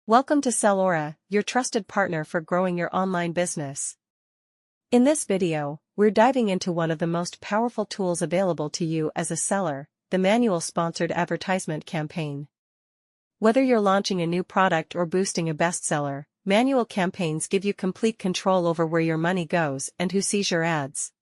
Welcome to Sellora, your trusted partner for growing your online business. In this video, we're diving into one of the most powerful tools available to you as a seller, the manual sponsored advertisement campaign. Whether you're launching a new product or boosting a bestseller, manual campaigns give you complete control over where your money goes and who sees your ads.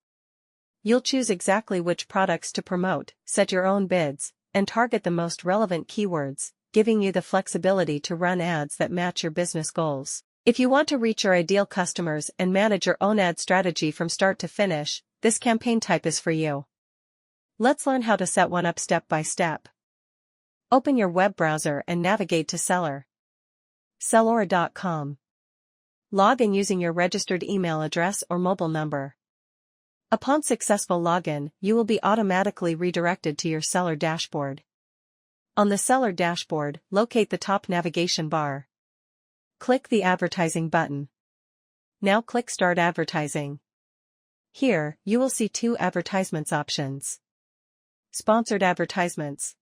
You'll choose exactly which products to promote, set your own bids, and target the most relevant keywords, giving you the flexibility to run ads that match your business goals. If you want to reach your ideal customers and manage your own ad strategy from start to finish, this campaign type is for you. Let's learn how to set one up step by step. Open your web browser and navigate to Sellora.com. Log in using your registered email address or mobile number. Upon successful login, you will be automatically redirected to your seller dashboard. On the seller dashboard, locate the top navigation bar. Click the Advertising button. Now click Start Advertising. Here, you will see two advertisements options. Sponsored advertisements.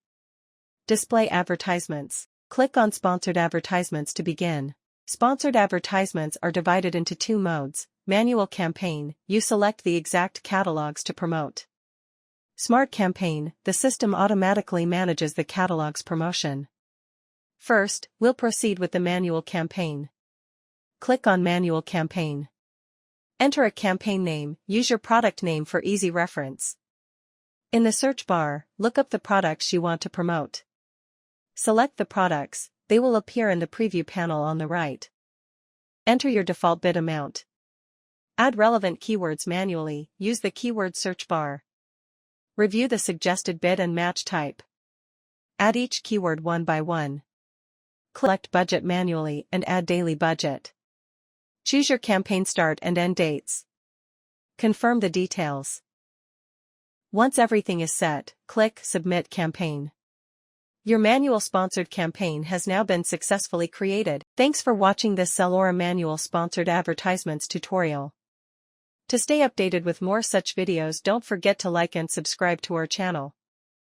Display advertisements. Click on Sponsored advertisements to begin. Sponsored advertisements are divided into two modes. Manual campaign, you select the exact catalogs to promote. Smart campaign, the system automatically manages the catalog's promotion. First, we'll proceed with the manual campaign. Click on Manual Campaign. Enter a campaign name, use your product name for easy reference. In the search bar, look up the products you want to promote. Select the products, they will appear in the preview panel on the right. Enter your default bid amount. Add relevant keywords manually, use the keyword search bar. Review the suggested bid and match type. Add each keyword one by one. Select budget manually and add daily budget. Choose your campaign start and end dates. Confirm the details. Once everything is set, click Submit Campaign. Your manual sponsored campaign has now been successfully created. Thanks for watching this Sellora manual sponsored advertisements tutorial. To stay updated with more such videos, don't forget to like and subscribe to our channel.